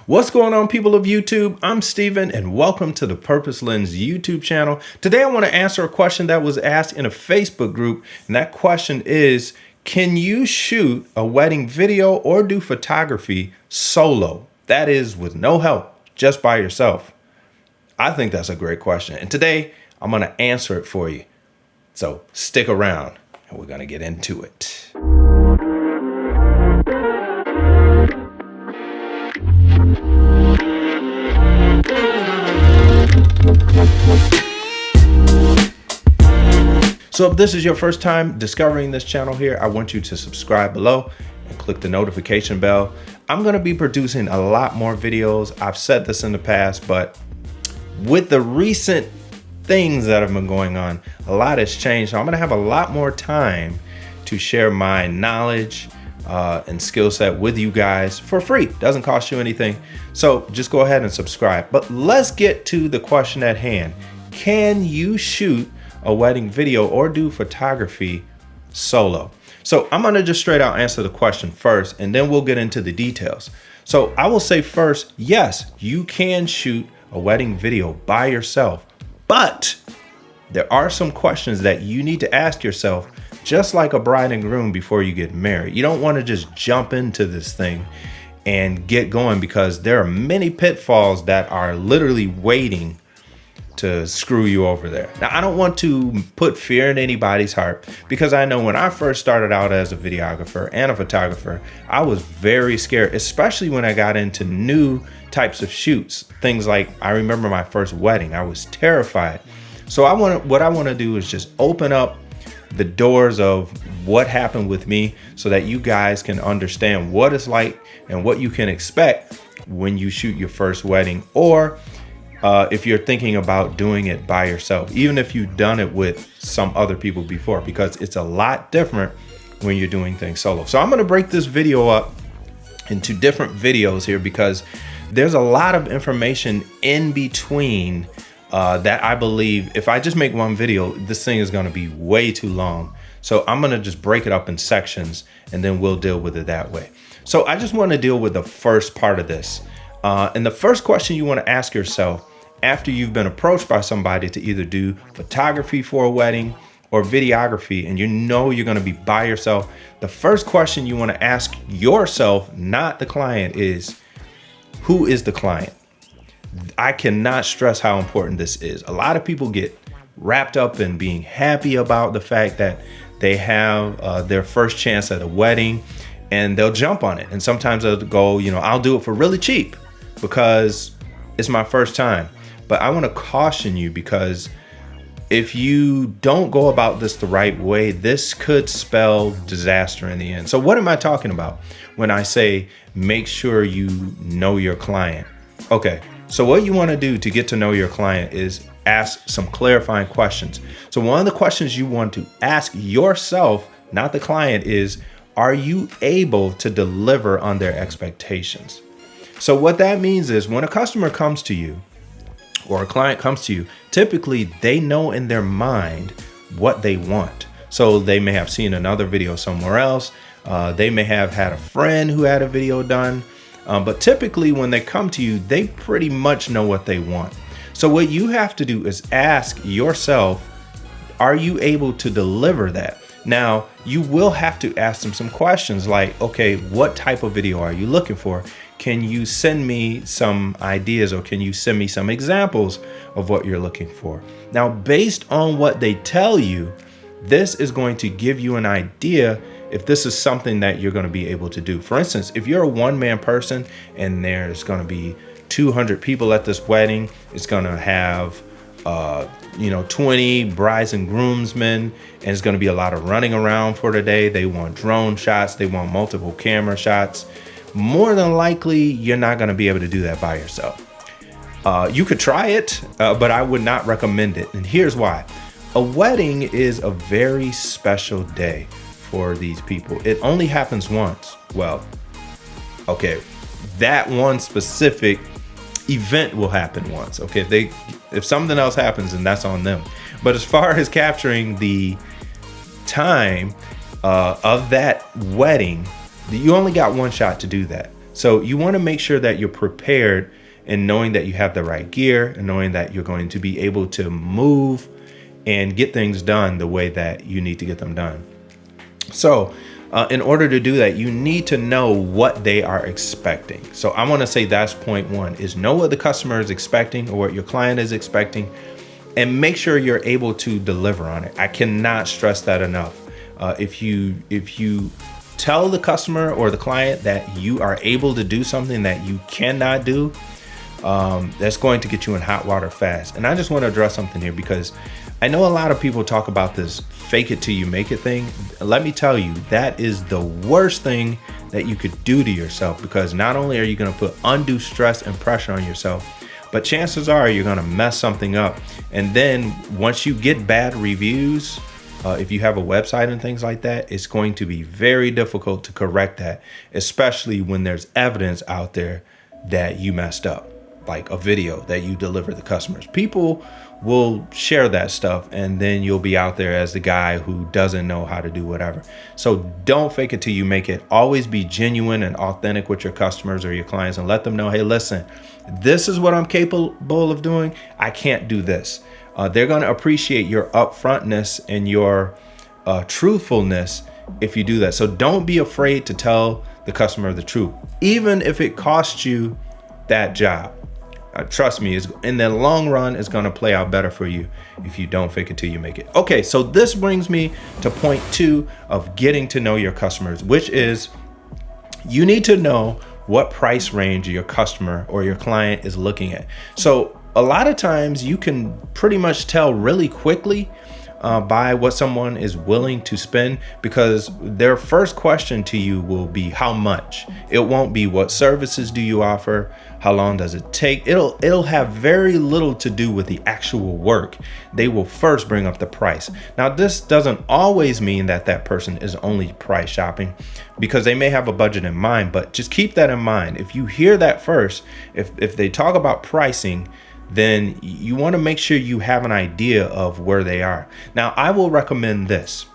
What's going on, people of YouTube? I'm Steven and welcome to the Purpose Lens YouTube channel. Today I want to answer a question that was asked in a Facebook group, and that question is, can you shoot a wedding video or do photography solo? That is, with no help, just by yourself. I think that's a great question, and today I'm going to answer it for you. So stick around and we're going to get into it. So if this is your first time discovering this channel here, I want you to subscribe below and click the notification bell. I'm going to be producing a lot more videos. I've said this in the past, but with the recent things that have been going on, a lot has changed. So I'm going to have a lot more time to share my knowledge and skill set with you guys for free. Doesn't cost you anything. So just go ahead and subscribe. But let's get to the question at hand. Can you shoot a wedding video or do photography solo? So I'm going to just straight out answer the question first, and then we'll get into the details. So I will say first, yes, you can shoot a wedding video by yourself, but there are some questions that you need to ask yourself, just like a bride and groom before you get married. You don't want to just jump into this thing and get going, because there are many pitfalls that are literally waiting to screw you over there. Now, I don't want to put fear in anybody's heart, because I know when I first started out as a videographer and a photographer, I was very scared, especially when I got into new types of shoots. Things like, I remember my first wedding, I was terrified. So what I want to do is just open up the doors of what happened with me so that you guys can understand what it's like and what you can expect when you shoot your first wedding, or if you're thinking about doing it by yourself, even if you've done it with some other people before, because it's a lot different when you're doing things solo. So I'm going to break this video up into different videos here, because there's a lot of information in between that I believe if I just make one video, this thing is going to be way too long. So I'm going to just break it up in sections, and then we'll deal with it that way. So I just want to deal with the first part of this. And the first question you want to ask yourself after you've been approached by somebody to either do photography for a wedding or videography, and you know you're going to be by yourself, the first question you want to ask yourself, not the client, is, who is the client? I cannot stress how important this is. A lot of people get wrapped up in being happy about the fact that they have their first chance at a wedding, and they'll jump on it. And sometimes they'll go, I'll do it for really cheap because it's my first time. But I want to caution you, because if you don't go about this the right way, this could spell disaster in the end. So what am I talking about when I say make sure you know your client? Okay, so what you want to do to get to know your client is ask some clarifying questions. So one of the questions you want to ask yourself, not the client, is, are you able to deliver on their expectations? So what that means is, when a customer comes to you or a client comes to you, typically they know in their mind what they want. So they may have seen another video somewhere else. They may have had a friend who had a video done. But typically when they come to you, they pretty much know what they want. So what you have to do is ask yourself, are you able to deliver that? Now, you will have to ask them some questions like, okay, what type of video are you looking for? Can you send me some ideas, or can you send me some examples of what you're looking for? Now, based on what they tell you, this is going to give you an idea if this is something that you're going to be able to do. For instance, if you're a one-man person and there's going to be 200 people at this wedding, it's going to have 20 brides and groomsmen, and it's going to be a lot of running around for the day. They want drone shots, they want multiple camera shots. More than likely, you're not going to be able to do that by yourself. You could try it, but I would not recommend it. And here's why. A wedding is a very special day for these people. It only happens once. Well, okay, that one specific event will happen once. Okay, if something else happens, then that's on them. But as far as capturing the time of that wedding, you only got one shot to do that. So you want to make sure that you're prepared and knowing that you have the right gear and knowing that you're going to be able to move and get things done the way that you need to get them done. So in order to do that, you need to know what they are expecting. So I want to say that's point one, is know what the customer is expecting or what your client is expecting, and make sure you're able to deliver on it. I cannot stress that enough. If you tell the customer or the client that you are able to do something that you cannot do, that's going to get you in hot water fast. And I just want to address something here, because I know a lot of people talk about this fake it till you make it thing. Let me tell you, that is the worst thing that you could do to yourself, because not only are you going to put undue stress and pressure on yourself, but chances are you're going to mess something up. And then once you get bad reviews, if you have a website and things like that, it's going to be very difficult to correct that, especially when there's evidence out there that you messed up, like a video that you deliver to customers. People will share that stuff, and then you'll be out there as the guy who doesn't know how to do whatever. So don't fake it till you make it. Always be genuine and authentic with your customers or your clients, and let them know, hey, listen, this is what I'm capable of doing. I can't do this. They're going to appreciate your upfrontness and your truthfulness if you do that. So don't be afraid to tell the customer the truth, even if it costs you that job. Trust me, in the long run, it's going to play out better for you if you don't fake it till you make it. Okay, so this brings me to point two of getting to know your customers, which is you need to know what price range your customer or your client is looking at. So a lot of times you can pretty much tell really quickly by what someone is willing to spend, because their first question to you will be how much. It won't be what services do you offer, how long does it take. It'll have very little to do with the actual work. They will first bring up the price. Now, this doesn't always mean that that person is only price shopping, because they may have a budget in mind, but just keep that in mind. If you hear that first, if they talk about pricing, then you want to make sure you have an idea of where they are. Now, I will recommend this.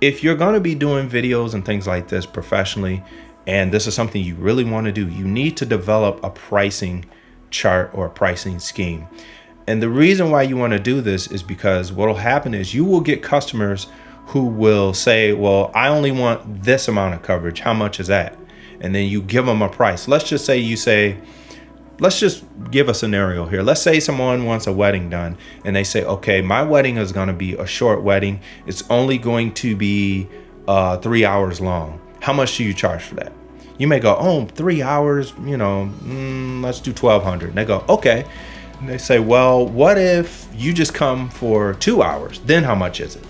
If you're going to be doing videos and things like this professionally, and this is something you really want to do, you need to develop a pricing chart or a pricing scheme. And the reason why you want to do this is because what will happen is you will get customers who will say, well, I only want this amount of coverage. How much is that? And then you give them a price. Let's just say let's just give a scenario here. Let's say someone wants a wedding done and they say, okay, my wedding is going to be a short wedding. It's only going to be 3 hours long. How much do you charge for that? You may go, oh, 3 hours, let's do $1,200. And they go, okay. And they say, well, what if you just come for 2 hours? Then how much is it?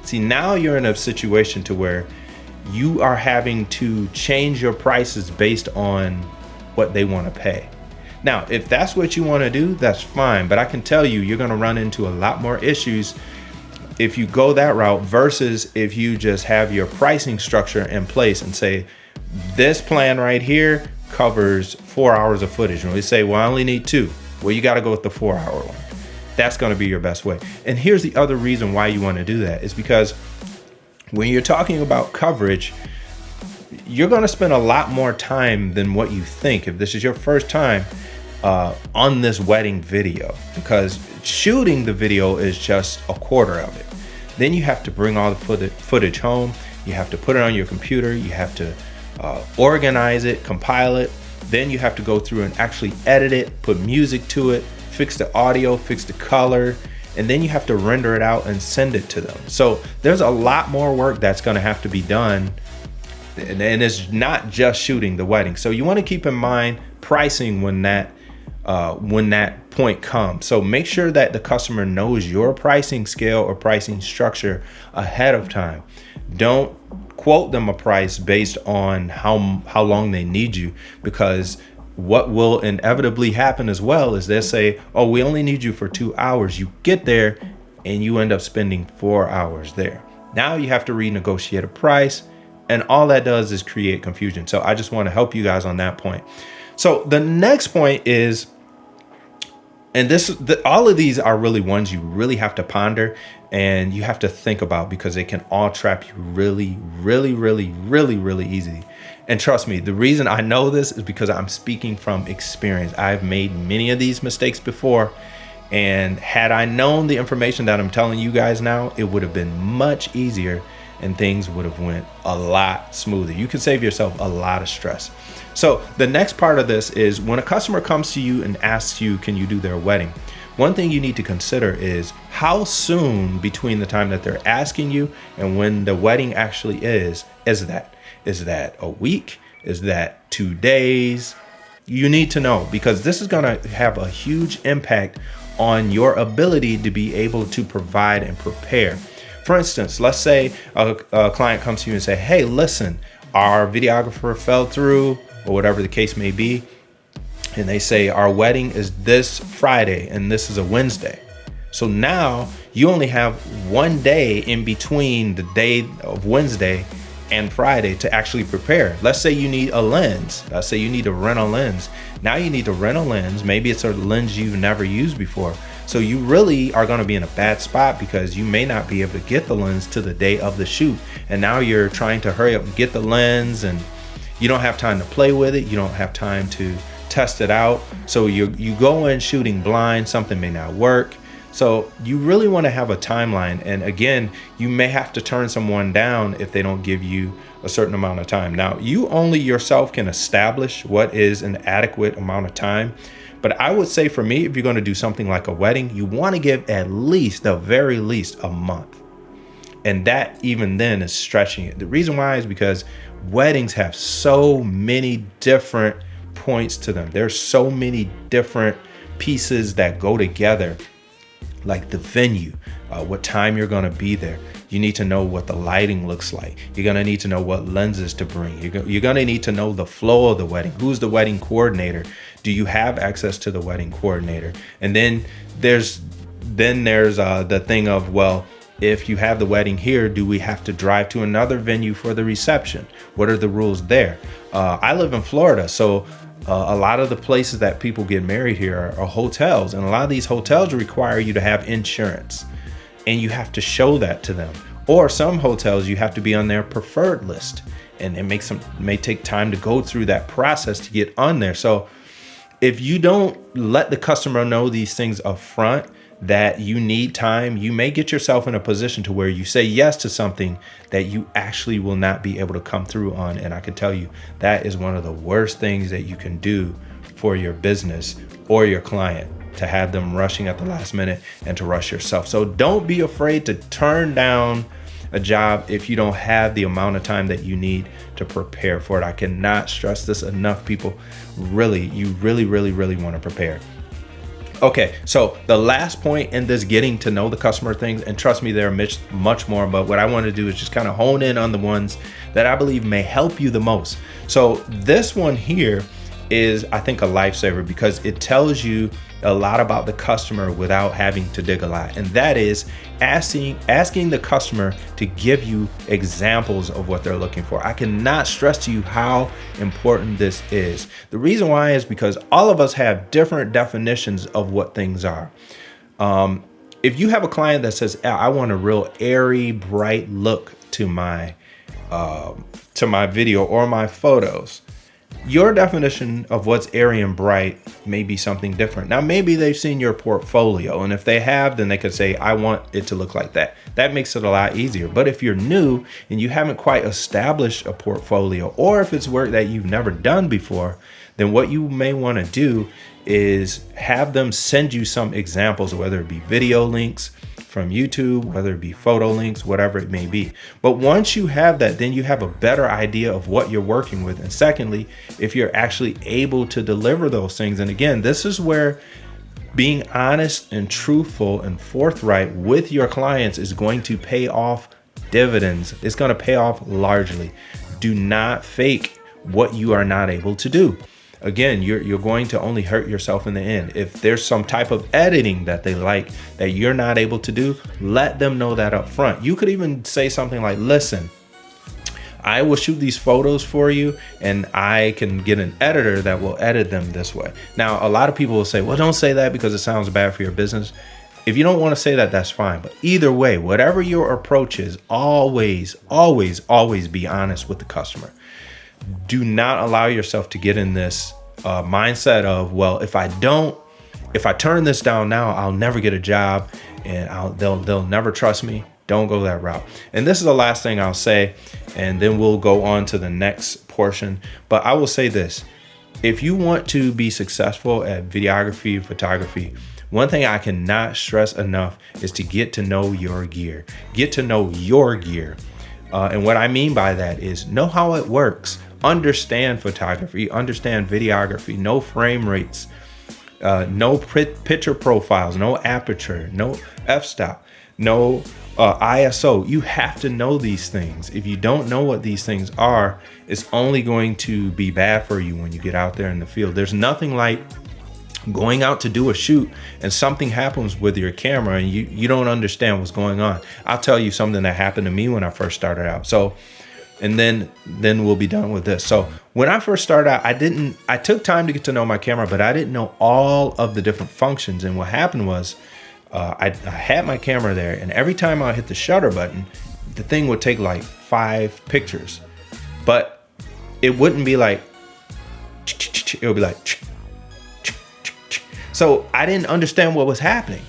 See, now you're in a situation to where you are having to change your prices based on what they want to pay. Now, if that's what you want to do, that's fine. But I can tell you, you're going to run into a lot more issues if you go that route versus if you just have your pricing structure in place and say, this plan right here covers 4 hours of footage. And we say, well, I only need 2. Well, you got to go with the 4 hour one. That's going to be your best way. And here's the other reason why you want to do that is because when you're talking about coverage, you're going to spend a lot more time than what you think if this is your first time on this wedding video, because shooting the video is just a quarter of it. Then you have to bring all the footage home. You have to put it on your computer. You have to organize it, compile it. Then you have to go through and actually edit it, put music to it, fix the audio, fix the color, and then you have to render it out and send it to them. So there's a lot more work that's going to have to be done. And it's not just shooting the wedding. So you want to keep in mind pricing when that point comes. So make sure that the customer knows your pricing scale or pricing structure ahead of time. Don't quote them a price based on how long they need you, because what will inevitably happen as well is they'll say, oh, we only need you for 2 hours. You get there and you end up spending 4 hours there. Now you have to renegotiate a price, and all that does is create confusion. So I just want to help you guys on that point. So the next point is, and all of these are really ones you really have to ponder. and you have to think about, because they can all trap you really, really, really, really, really easy. And trust me, the reason I know this is because I'm speaking from experience. I've made many of these mistakes before, and had I known the information that I'm telling you guys now, it would have been much easier and things would have went a lot smoother. You can save yourself a lot of stress. So the next part of this is when a customer comes to you and asks you, can you do their wedding? One thing you need to consider is how soon between the time that they're asking you and when the wedding actually is that? Is that a week? Is that 2 days? You need to know, because this is gonna have a huge impact on your ability to be able to provide and prepare. For instance, let's say a client comes to you and say, hey, listen, our videographer fell through, or whatever the case may be. And they say, our wedding is this Friday and this is a Wednesday. So now you only have 1 day in between the day of Wednesday and Friday to actually prepare. Let's say you need a lens. Let's say you need to rent a lens. Now you need to rent a lens. Maybe it's a lens you've never used before. So you really are going to be in a bad spot, because you may not be able to get the lens to the day of the shoot. And now you're trying to hurry up and get the lens, and you don't have time to play with it. You don't have time to test it out. So you go in shooting blind, something may not work. So you really want to have a timeline. And again, you may have to turn someone down if they don't give you a certain amount of time. Now, you only yourself can establish what is an adequate amount of time. But I would say for me, if you're going to do something like a wedding, you want to give at least, the very least, a month. And that even then is stretching it. The reason why is because weddings have so many different points to them. There's so many different pieces that go together, like the venue, what time you're going to be there. You need to know what the lighting looks like. You're going to need to know what lenses to bring. You're going to need to know the flow of the wedding. Who's the wedding coordinator? Do you have access to the wedding coordinator? And then there's the thing of, well, if you have the wedding here, do we have to drive to another venue for the reception? What are the rules there? I live in Florida, so a lot of the places that people get married here are hotels, and a lot of these hotels require you to have insurance, and you have to show that to them. Or some hotels, you have to be on their preferred list, and it may take time to go through that process to get on there. So if you don't let the customer know these things up front, that you need time, you may get yourself in a position to where you say yes to something that you actually will not be able to come through on. And I can tell you that is one of the worst things that you can do for your business or your client, to have them rushing at the last minute and to rush yourself. So don't be afraid to turn down a job if you don't have the amount of time that you need to prepare for it. I cannot stress this enough, people. You really want to prepare. Okay, so the last point in this getting to know the customer things, and trust me, there are much more, but what I want to do is just kind of hone in on the ones that I believe may help you the most. So this one here is, I think, a lifesaver, because it tells you a lot about the customer without having to dig a lot. And that is asking the customer to give you examples of what they're looking for. I cannot stress to you how important this is. The reason why is because all of us have different definitions of what things are. If you have a client that says, I want a real airy, bright look to my video or my photos, your definition of what's airy and bright may be something different. Now, maybe they've seen your portfolio, and if they have, then they could say, I want it to look like that. That makes it a lot easier. But if you're new and you haven't quite established a portfolio, or if it's work that you've never done before, then what you may want to do is have them send you some examples, whether it be video links from YouTube, whether it be photo links, whatever it may be. But once you have that, then you have a better idea of what you're working with. And secondly, if you're actually able to deliver those things. And again, this is where being honest and truthful and forthright with your clients is going to pay off dividends. It's going to pay off largely. Do not fake what you are not able to do. Again, you're going to only hurt yourself in the end. If there's some type of editing that they like that you're not able to do, let them know that up front. You could even say something like, listen, I will shoot these photos for you, and I can get an editor that will edit them this way. Now, a lot of people will say, well, don't say that because it sounds bad for your business. If you don't want to say that, that's fine. But either way, whatever your approach is, always, always, always be honest with the customer. Do not allow yourself to get in this mindset of, well, if I turn this down now, I'll never get a job and they'll never trust me. Don't go that route. And this is the last thing I'll say, and then we'll go on to the next portion. But I will say this: if you want to be successful at videography, photography, one thing I cannot stress enough is to get to know your gear. Get to know your gear. And what I mean by that is know how it works. Understand photography, understand videography, know frame rates, no picture profiles, no aperture, no f-stop, no ISO. You have to know these things. If you don't know what these things are, it's only going to be bad for you when you get out there in the field. There's nothing like going out to do a shoot and something happens with your camera and you don't understand what's going on. I'll tell you something that happened to me when I first started out. So, and then we'll be done with this. So when I first started out, I took time to get to know my camera, but I didn't know all of the different functions. And what happened was I had my camera there, and every time I hit the shutter button, the thing would take like 5 pictures, but it wouldn't be like, it would be like, so I didn't understand what was happening.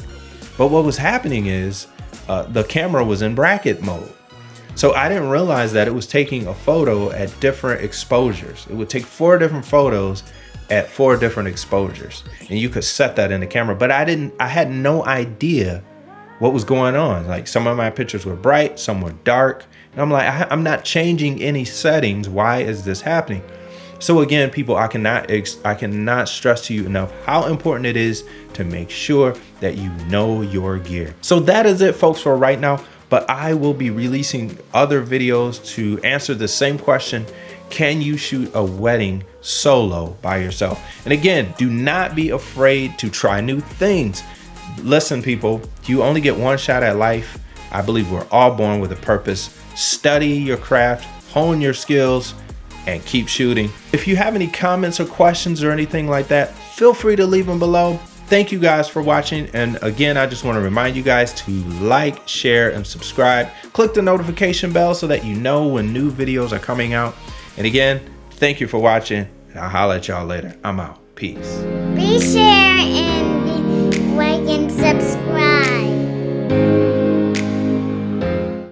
But what was happening is the camera was in bracket mode. So I didn't realize that it was taking a photo at different exposures. It would take 4 different photos at 4 different exposures, and you could set that in the camera. But I had no idea what was going on. Like, some of my pictures were bright, some were dark, and I'm like, I'm not changing any settings. Why is this happening? So again, people, I cannot stress to you enough how important it is to make sure that you know your gear. So that is it, folks, for right now. But I will be releasing other videos to answer the same question: can you shoot a wedding solo by yourself? And again, do not be afraid to try new things. Listen, people, you only get one shot at life. I believe we're all born with a purpose. Study your craft, hone your skills, and keep shooting. If you have any comments or questions or anything like that, feel free to leave them below. Thank you guys for watching. And again, I just want to remind you guys to like, share, and subscribe. Click the notification bell so that you know when new videos are coming out. And again, thank you for watching, and I'll holler at y'all later. I'm out. Peace. Be share and like and subscribe.